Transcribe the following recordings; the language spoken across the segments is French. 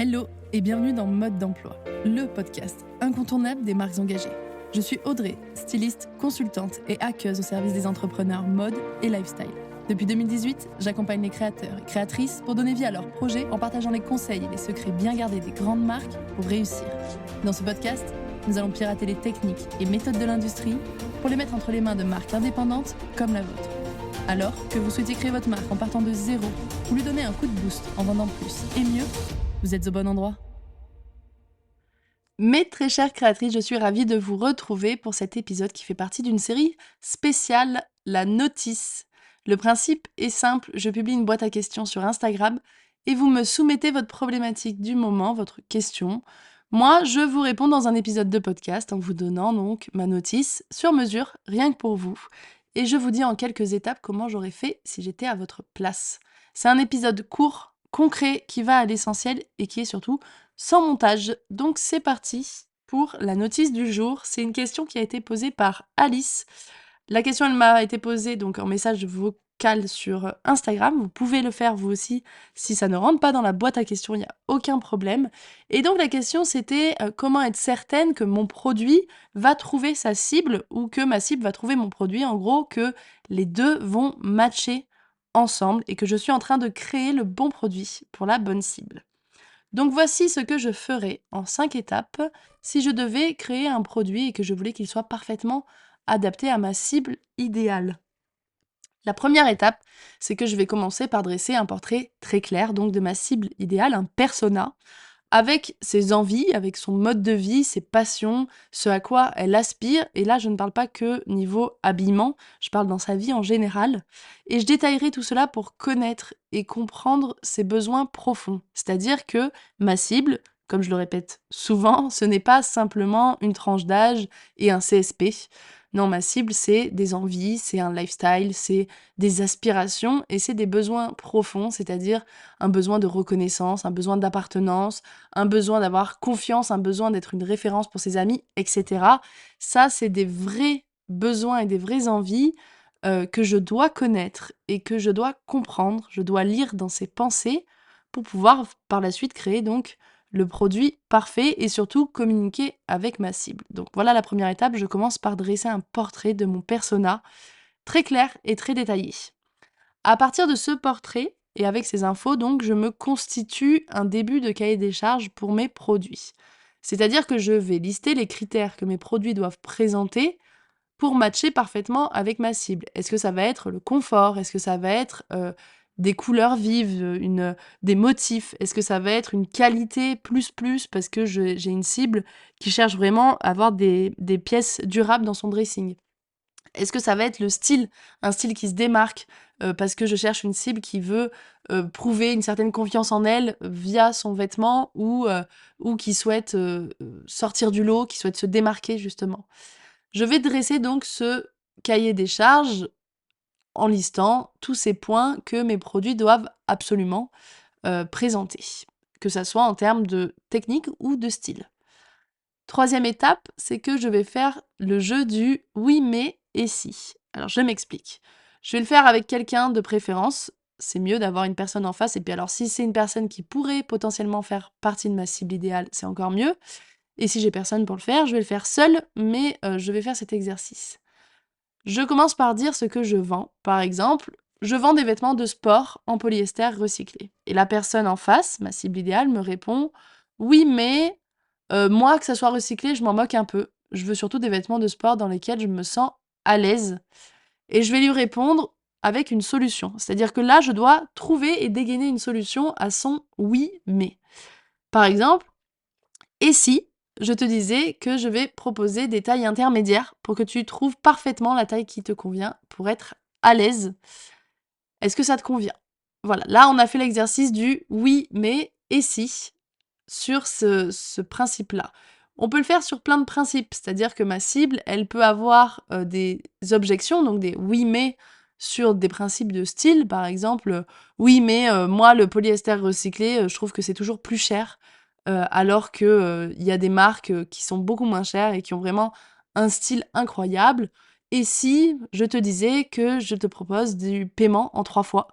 Hello et bienvenue dans Mode d'emploi, le podcast incontournable des marques engagées. Je suis Audrey, styliste, consultante et hackeuse au service des entrepreneurs mode et lifestyle. Depuis 2018, j'accompagne les créateurs et créatrices pour donner vie à leurs projets en partageant les conseils et les secrets bien gardés des grandes marques pour réussir. Dans ce podcast, nous allons pirater les techniques et méthodes de l'industrie pour les mettre entre les mains de marques indépendantes comme la vôtre. Alors que vous souhaitez créer votre marque en partant de zéro ou lui donner un coup de boost en vendant plus et mieux, vous êtes au bon endroit. Mes très chères créatrices, je suis ravie de vous retrouver pour cet épisode qui fait partie d'une série spéciale, la notice. Le principe est simple, je publie une boîte à questions sur Instagram et vous me soumettez votre problématique du moment, votre question. Moi, je vous réponds dans un épisode de podcast en vous donnant donc ma notice sur mesure, rien que pour vous. Et je vous dis en quelques étapes comment j'aurais fait si j'étais à votre place. C'est un épisode court, concret, qui va à l'essentiel et qui est surtout sans montage. Donc c'est parti pour la notice du jour. C'est une question qui a été posée par Alice. La question, elle m'a été posée donc en message vocal sur Instagram. Vous pouvez le faire vous aussi si ça ne rentre pas dans la boîte à questions, il n'y a aucun problème. Et donc la question c'était comment être certaine que mon produit va trouver sa cible ou que ma cible va trouver mon produit. En gros, que les deux vont matcher ensemble et que je suis en train de créer le bon produit pour la bonne cible. Donc voici ce que je ferais en 5 étapes si je devais créer un produit et que je voulais qu'il soit parfaitement adapté à ma cible idéale. La première étape, c'est que je vais commencer par dresser un portrait très clair donc de ma cible idéale, un persona, avec ses envies, avec son mode de vie, ses passions, ce à quoi elle aspire. Et là, je ne parle pas que niveau habillement, je parle dans sa vie en général. Et je détaillerai tout cela pour connaître et comprendre ses besoins profonds. C'est-à-dire que ma cible, comme je le répète souvent, ce n'est pas simplement une tranche d'âge et un CSP. Non, ma cible, c'est des envies, c'est un lifestyle, c'est des aspirations et c'est des besoins profonds, c'est-à-dire un besoin de reconnaissance, un besoin d'appartenance, un besoin d'avoir confiance, un besoin d'être une référence pour ses amis, etc. Ça, c'est des vrais besoins et des vraies envies que je dois connaître et que je dois comprendre, je dois lire dans ses pensées pour pouvoir par la suite créer donc le produit parfait et surtout communiquer avec ma cible. Donc voilà la première étape, je commence par dresser un portrait de mon persona très clair et très détaillé. À partir de ce portrait, et avec ces infos, donc, je me constitue un début de cahier des charges pour mes produits. C'est-à-dire que je vais lister les critères que mes produits doivent présenter pour matcher parfaitement avec ma cible. Est-ce que ça va être le confort? Est-ce que ça va être des couleurs vives, des motifs? Est-ce que ça va être une qualité plus parce que j'ai une cible qui cherche vraiment à avoir des pièces durables dans son dressing? Est-ce que ça va être le style, un style qui se démarque, parce que je cherche une cible qui veut, prouver une certaine confiance en elle via son vêtement ou qui souhaite, sortir du lot, qui souhaite se démarquer justement? Je vais dresser donc ce cahier des charges en listant tous ces points que mes produits doivent absolument, présenter, que ça soit en termes de technique ou de style. Troisième étape, c'est que je vais faire le jeu du «oui mais et si». Alors je m'explique. Je vais le faire avec quelqu'un de préférence, c'est mieux d'avoir une personne en face et puis alors si c'est une personne qui pourrait potentiellement faire partie de ma cible idéale, c'est encore mieux et si j'ai personne pour le faire, je vais le faire seule mais je vais faire cet exercice. Je commence par dire ce que je vends. Par exemple, je vends des vêtements de sport en polyester recyclé et la personne en face, ma cible idéale, me répond: «Oui mais moi, que ça soit recyclé, je m'en moque un peu. Je veux surtout des vêtements de sport dans lesquels je me sens à l'aise» et je vais lui répondre avec une solution. C'est-à-dire que là, je dois trouver et dégainer une solution à son «oui, mais». Par exemple: «Et si je te disais que je vais proposer des tailles intermédiaires pour que tu trouves parfaitement la taille qui te convient pour être à l'aise? Est-ce que ça te convient?» Voilà, là, on a fait l'exercice du «oui, mais et si?» sur ce principe-là. On peut le faire sur plein de principes, c'est-à-dire que ma cible, elle peut avoir, des objections, donc des «oui mais» sur des principes de style, par exemple, «Oui mais moi le polyester recyclé, je trouve que c'est toujours plus cher, alors que, il y a des marques, qui sont beaucoup moins chères et qui ont vraiment un style incroyable. Et si je te disais que je te propose du paiement en 3 fois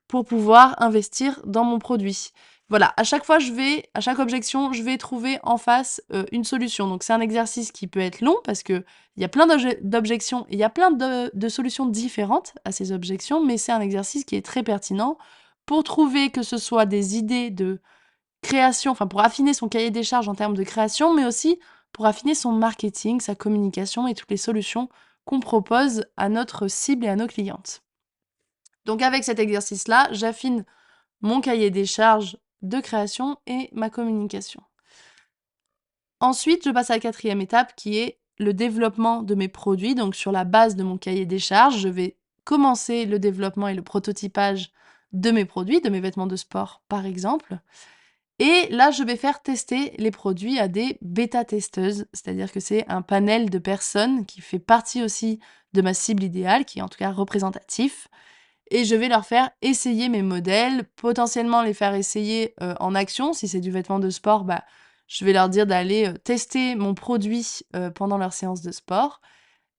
pour pouvoir investir dans mon produit?» Voilà, à chaque objection, je vais trouver en face une solution. Donc c'est un exercice qui peut être long parce qu'il y a plein d'objections et il y a plein de solutions différentes à ces objections, mais c'est un exercice qui est très pertinent pour trouver que ce soit des idées de création, enfin pour affiner son cahier des charges en termes de création, mais aussi pour affiner son marketing, sa communication et toutes les solutions qu'on propose à notre cible et à nos clientes. Donc avec cet exercice-là, j'affine mon cahier des charges de création et ma communication. Ensuite, je passe à la 4e étape qui est le développement de mes produits. Donc sur la base de mon cahier des charges, je vais commencer le développement et le prototypage de mes produits, de mes vêtements de sport par exemple. Et là, je vais faire tester les produits à des bêta-testeuses, c'est-à-dire que c'est un panel de personnes qui fait partie aussi de ma cible idéale, qui est en tout cas représentatif. Et je vais leur faire essayer mes modèles, potentiellement les faire essayer en action. Si c'est du vêtement de sport, bah, je vais leur dire d'aller tester mon produit pendant leur séance de sport.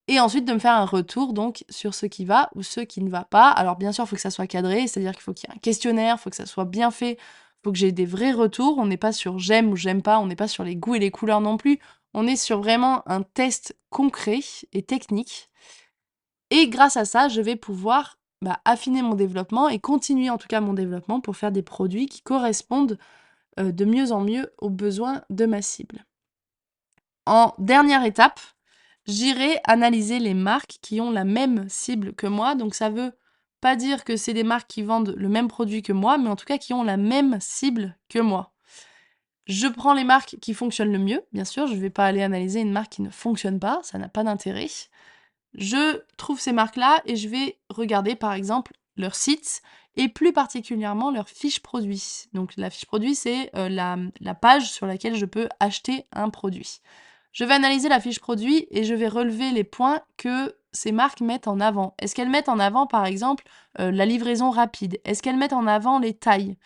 Et ensuite de me faire un retour donc sur ce qui va ou ce qui ne va pas. Alors bien sûr, il faut que ça soit cadré, c'est-à-dire qu'il faut qu'il y ait un questionnaire, il faut que ça soit bien fait, il faut que j'ai des vrais retours. On n'est pas sur j'aime ou j'aime pas, on n'est pas sur les goûts et les couleurs non plus. On est sur vraiment un test concret et technique. Et grâce à ça, je vais pouvoir affiner mon développement et continuer en tout cas mon développement pour faire des produits qui correspondent de mieux en mieux aux besoins de ma cible. En dernière étape, j'irai analyser les marques qui ont la même cible que moi. Donc ça veut pas dire que c'est des marques qui vendent le même produit que moi, mais en tout cas qui ont la même cible que moi. Je prends les marques qui fonctionnent le mieux, bien sûr, je ne vais pas aller analyser une marque qui ne fonctionne pas, ça n'a pas d'intérêt. Je trouve ces marques-là et je vais regarder par exemple leur site et plus particulièrement leur fiche produit. Donc la fiche produit, c'est la page sur laquelle je peux acheter un produit. Je vais analyser la fiche produit et je vais relever les points que ces marques mettent en avant. Est-ce qu'elles mettent en avant par exemple la livraison rapide? Est-ce qu'elles mettent en avant les tailles?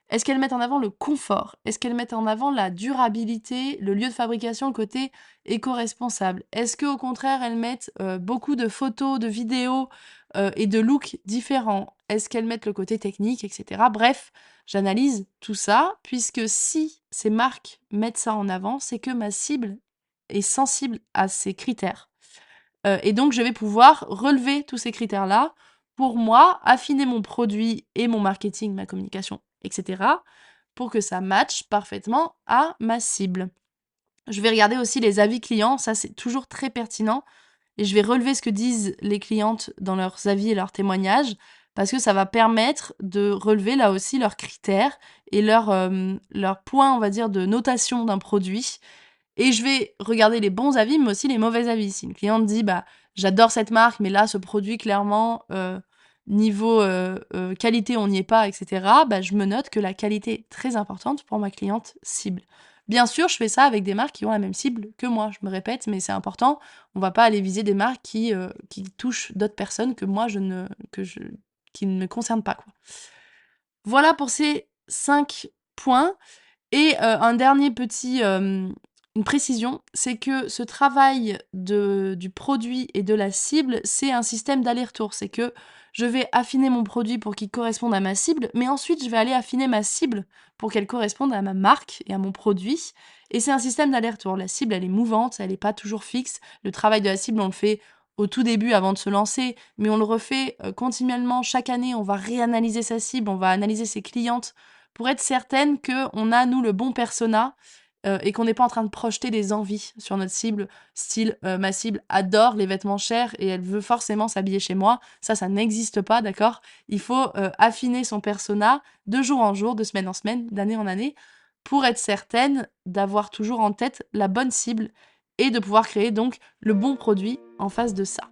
Est-ce qu'elles mettent en avant le confort? Est-ce qu'elles mettent en avant la durabilité, le lieu de fabrication, le côté éco-responsable? Est-ce qu'au contraire, elles mettent beaucoup de photos, de vidéos et de looks différents? Est-ce qu'elles mettent le côté technique, etc. Bref, j'analyse tout ça, puisque si ces marques mettent ça en avant, c'est que ma cible est sensible à ces critères. Et donc, je vais pouvoir relever tous ces critères-là pour moi, affiner mon produit et mon marketing, ma communication, etc. pour que ça matche parfaitement à ma cible. Je vais regarder aussi les avis clients, ça c'est toujours très pertinent. Et je vais relever ce que disent les clientes dans leurs avis et leurs témoignages, parce que ça va permettre de relever là aussi leurs critères et leurs points, on va dire, de notation d'un produit. Et je vais regarder les bons avis, mais aussi les mauvais avis. Si une cliente dit, j'adore cette marque, mais là, ce produit, clairement, niveau qualité, on n'y est pas, etc., je me note que la qualité est très importante pour ma cliente cible. Bien sûr, je fais ça avec des marques qui ont la même cible que moi. Je me répète, mais c'est important. On va pas aller viser des marques qui touchent d'autres personnes que moi, qui ne me concernent pas, quoi. Voilà pour ces 5 points. Et un dernier petit, une précision, c'est que ce travail du produit et de la cible, c'est un système d'aller-retour. C'est que je vais affiner mon produit pour qu'il corresponde à ma cible, mais ensuite je vais aller affiner ma cible pour qu'elle corresponde à ma marque et à mon produit. Et c'est un système d'aller-retour. La cible, elle est mouvante, elle n'est pas toujours fixe. Le travail de la cible, on le fait au tout début avant de se lancer, mais on le refait continuellement chaque année. On va réanalyser sa cible, on va analyser ses clientes pour être certaine qu'on a, nous, le bon persona et qu'on n'est pas en train de projeter des envies sur notre cible, style ma cible adore les vêtements chers et elle veut forcément s'habiller chez moi. Ça n'existe pas, d'accord? Il faut affiner son persona de jour en jour, de semaine en semaine, d'année en année, pour être certaine d'avoir toujours en tête la bonne cible et de pouvoir créer donc le bon produit en face de ça.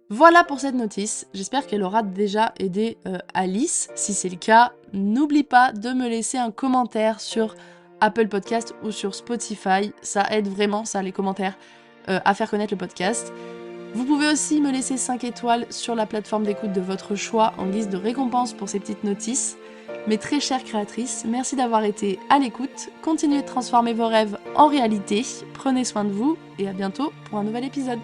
Voilà pour cette notice, j'espère qu'elle aura déjà aidé Alice. Si c'est le cas, n'oublie pas de me laisser un commentaire sur Apple Podcast ou sur Spotify. Ça aide vraiment, ça, les commentaires, à faire connaître le podcast. Vous pouvez aussi me laisser 5 étoiles sur la plateforme d'écoute de votre choix en guise de récompense pour ces petites notices. Mes très chères créatrices, merci d'avoir été à l'écoute. Continuez de transformer vos rêves en réalité. Prenez soin de vous et à bientôt pour un nouvel épisode.